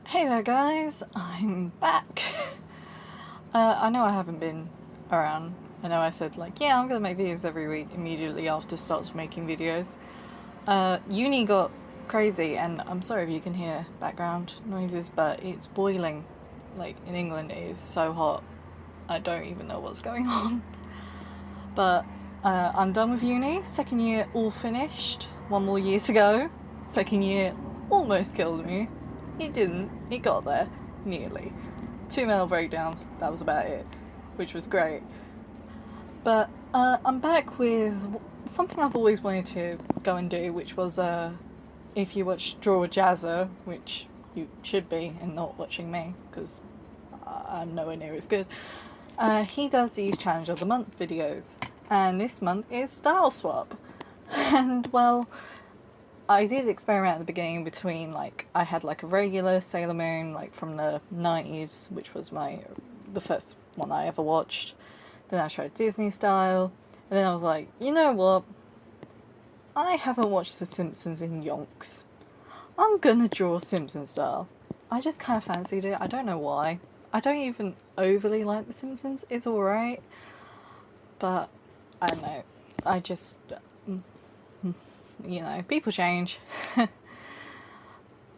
Hey there guys, I'm back. I know I haven't been around. I know I said like, yeah, I'm gonna make videos every week immediately after starts making videos. Uni got crazy and I'm sorry if you can hear background noises, but it's boiling. Like in England it is so hot. I don't even know what's going on. But I'm done with uni, second year all finished. One more year to go. Second year almost killed me. It didn't, it got there, nearly. 2 mental breakdowns, that was about it, which was great. But I'm back with something I've always wanted to go and do, which was if you watch Draw Jazzer, which you should be and not watching me, because I'm nowhere near as good. He does these Challenge of the Month videos, and this month is Style Swap. And well, I did experiment at the beginning between, like, I had like a regular Sailor Moon, like from the 90s, which was the first one I ever watched. Then I tried Disney style, and then I was like, you know what? I haven't watched The Simpsons in yonks. I'm gonna draw Simpsons style. I just kind of fancied it. I don't know why. I don't even overly like The Simpsons. It's alright. But, I don't know. I just... you know, people change.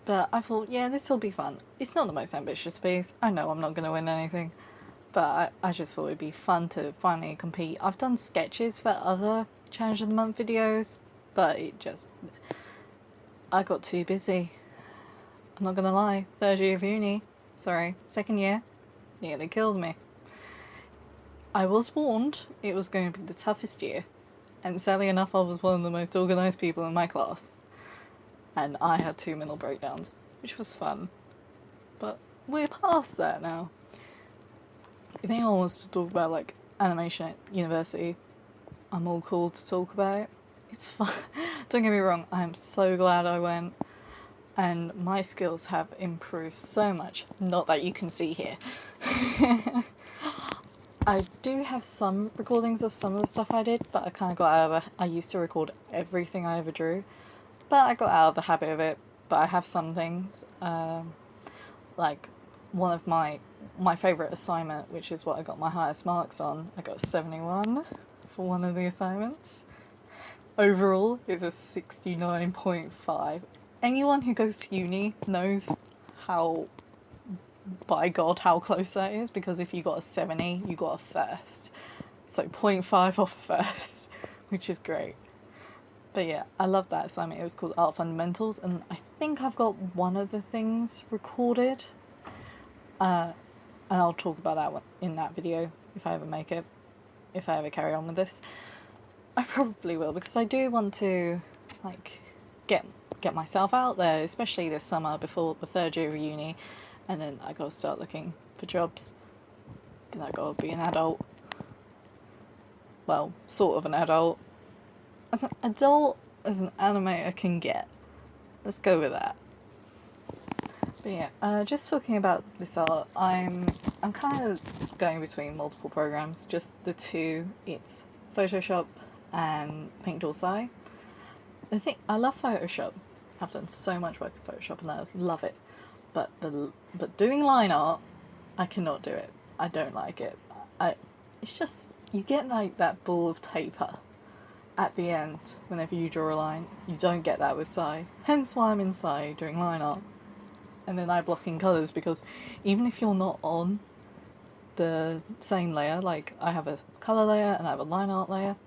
But I thought, yeah, this will be fun. It's not the most ambitious piece. I know I'm not going to win anything. But I just thought it'd be fun to finally compete. I've done sketches for other Challenge of the Month videos, but I got too busy. I'm not going to lie. Third year of uni. Sorry, second year. Nearly killed me. I was warned it was going to be the toughest year. And sadly enough, I was one of the most organised people in my class. And I had 2 mental breakdowns, which was fun. But we're past that now. If anyone wants to talk about, like, animation at university, I'm all cool to talk about it. It's fun. Don't get me wrong, I am so glad I went. And my skills have improved so much. Not that you can see here. I do have some recordings of some of the stuff I did, but I kind of got out of I used to record everything I ever drew, but I got out of the habit of it. But I have some things, like one of my favourite assignment, which is what I got my highest marks on. I got 71 for one of the assignments. Overall, it's a 69.5. Anyone who goes to uni knows how, by God, how close that is, because if you got a 70, you got a first. So 0.5 off a first, which is great. But yeah, I love that assignment. It was called Art Fundamentals, and I think I've got one of the things recorded. And I'll talk about that one in that video if I ever make it, if I ever carry on with this. I probably will, because I do want to, like, get myself out there, especially this summer before the third year of uni, and then I gotta start looking for jobs. Then I gotta be an adult. Well, sort of an adult. As an adult as an animator can get. Let's go with that. But yeah, just talking about this art, I'm kind of going between multiple programs, just the two. It's Photoshop and Paint Tool SAI. The thing, I love Photoshop. I've done so much work in Photoshop and I love it. But doing line art, I cannot do it. I don't like it. It's just, you get like that ball of taper at the end whenever you draw a line. You don't get that with SAI. Hence why I'm in SAI doing line art. And then I block in colours, because even if you're not on the same layer, like I have a colour layer and I have a line art layer,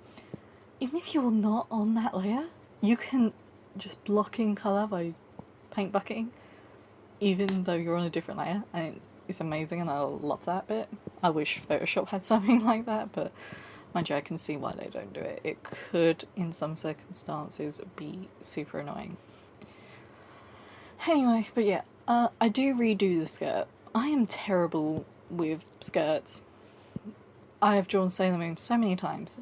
even if you're not on that layer, you can just block in colour by paint bucketing, even though you're on a different layer, and it's amazing and I love that bit. I wish Photoshop had something like that, but mind you, I can see why they don't do it. It could, in some circumstances, be super annoying. Anyway, but yeah, I do redo the skirt. I am terrible with skirts. I have drawn Sailor Moon so many times.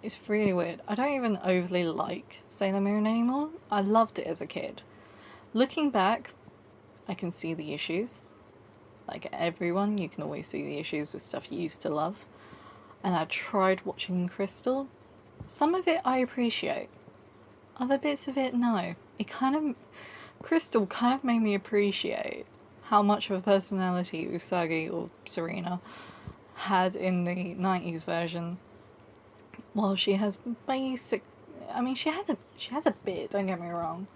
It's really weird. I don't even overly like Sailor Moon anymore. I loved it as a kid. Looking back, I can see the issues. Like everyone, you can always see the issues with stuff you used to love. And I tried watching Crystal. Some of it I appreciate. Other bits of it, no. Crystal kind of made me appreciate how much of a personality Usagi or Serena had in the 90s version. Well, she has basic. I mean, she has a bit. Don't get me wrong,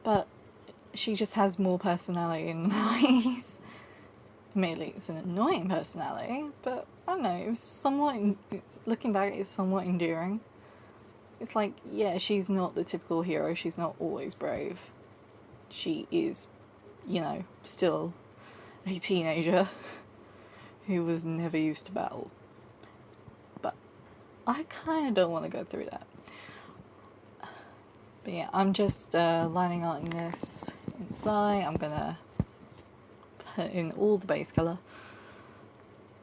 but she just has more personality in the 90s. Admittedly, it's an annoying personality, but I don't know. It was somewhat. Looking back, it's somewhat endearing. It's like, yeah, she's not the typical hero. She's not always brave. She is, still a teenager who was never used to battle. But I kind of don't want to go through that. But yeah, I'm just lining out in this inside. I'm gonna put in all the base colour,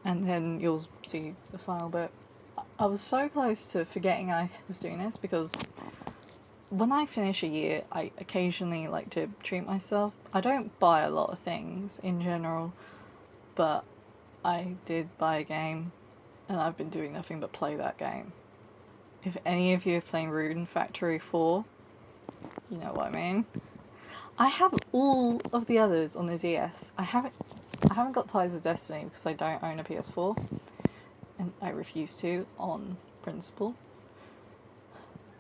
and then you'll see the final bit. I was so close to forgetting I was doing this, because when I finish a year, I occasionally like to treat myself. I don't buy a lot of things in general, but I did buy a game, and I've been doing nothing but play that game. If any of you are playing Rune Factory 4, you know what I mean. I have all of the others on the DS. I haven't got Ties of Destiny because I don't own a PS4, and I refuse to on principle.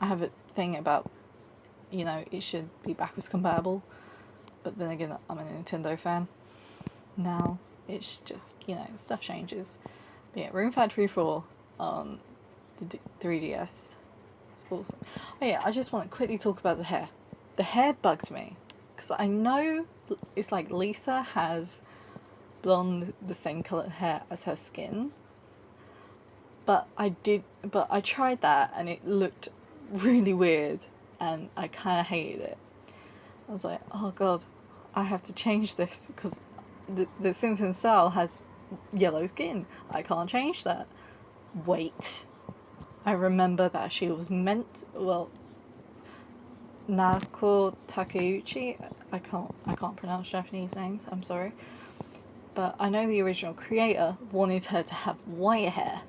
I have a thing about, it should be backwards compatible, but then again, I'm a Nintendo fan. Now, it's just, stuff changes. But yeah, Rune Factory 4 on the 3DS. It's awesome. Oh yeah, I just want to quickly talk about the hair. The hair bugs me, because I know it's like Lisa has blonde, the same colour hair as her skin, but I tried that and it looked really weird, and I kind of hated it. I was like, oh god, I have to change this, because the Simpsons style has yellow skin. I can't change that. Wait, I remember that she was Nako Takeuchi. I can't pronounce Japanese names, I'm sorry. But I know the original creator wanted her to have white hair.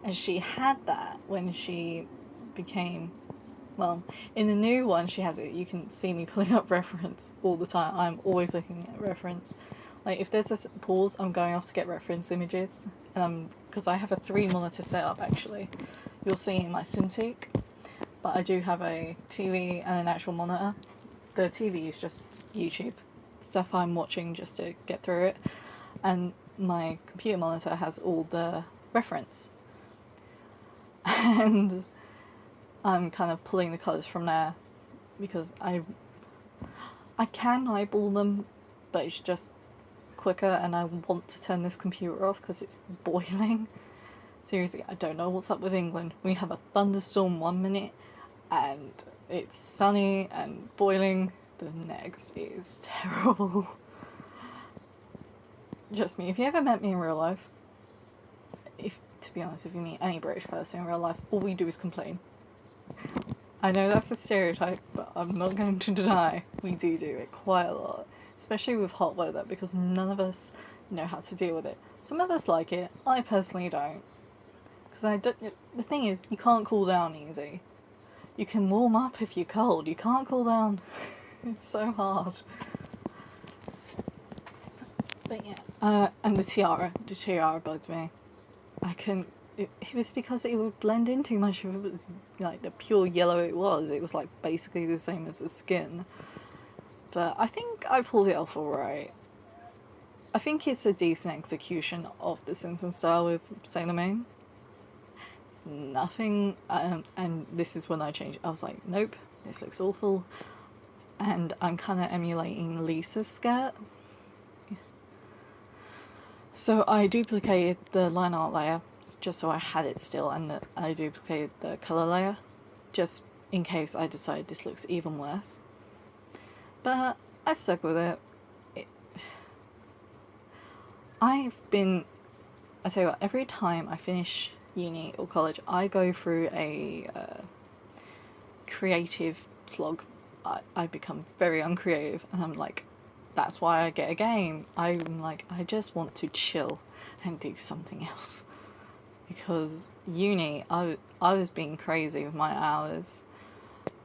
And she had that when she became, in the new one she has it. You can see me pulling up reference all the time. I'm always looking at reference. Like, if there's a pause, I'm going off to get reference images. And because I have a 3-monitor setup actually. You'll see in my Cintiq. But I do have a TV and an actual monitor. The TV is just YouTube stuff I'm watching just to get through it, and my computer monitor has all the reference. And I'm kind of pulling the colours from there, because I can eyeball them, but it's just quicker, and I want to turn this computer off because it's boiling. Seriously, I don't know what's up with England. We have a thunderstorm 1 minute, and it's sunny and boiling, but the next is terrible. Just me. If you ever met me in real life, to be honest, if you meet any British person in real life, all we do is complain. I know that's a stereotype, but I'm not going to deny we do it quite a lot, especially with hot weather, because none of us know how to deal with it. Some of us like it. I personally don't, because the thing is, you can't cool down easy. You can warm up if you're cold. You can't cool down. It's so hard. But yeah, and the tiara bugged me. I couldn't. It was because it would blend in too much if it was like the pure yellow it was. It was like basically the same as the skin. But I think I pulled it off alright. I think it's a decent execution of the Simpsons style with Sailor Moon. It's nothing, and this is when I changed. I was like, nope, this looks awful. And I'm kind of emulating Lisa's skirt. So I duplicated the line art layer, just so I had it still, and I duplicated the colour layer, just in case I decided this looks even worse. But I stuck with it. I tell you what, every time I finish uni or college, I go through a creative slog. I become very uncreative, and I'm like, that's why I get a game. I'm like, I just want to chill and do something else. Because uni, I was being crazy with my hours.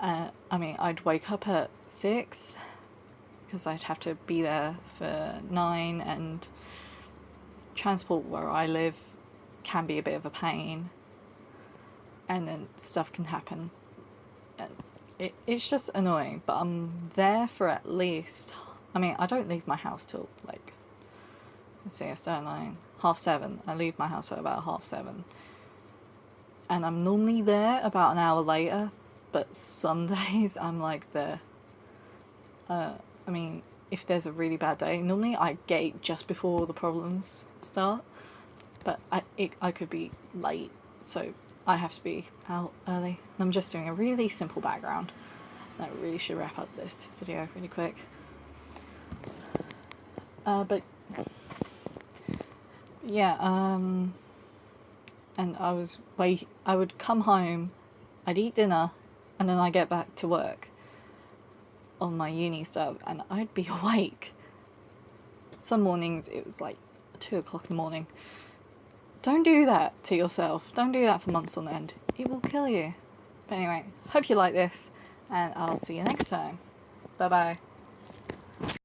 I mean, I'd wake up at 6, because I'd have to be there for 9, and transport where I live can be a bit of a pain, and then stuff can happen, and it's just annoying. But I'm there for at least, I mean, I don't leave my house till like, let's see, I start at 9, 7:30. I leave my house at about 7:30, and I'm normally there about an hour later, but some days I'm like there. I mean, if there's a really bad day, normally I gate just before the problems start, but I could be late, so I have to be out early. And I'm just doing a really simple background. That really should wrap up this video really quick. But yeah, and I would come home, I'd eat dinner, and then I get back to work on my uni stuff, and I'd be awake. Some mornings it was like 2 o'clock in the morning. Don't do that to yourself. Don't do that for months on end. It will kill you. But anyway, hope you like this, and I'll see you next time. Bye bye.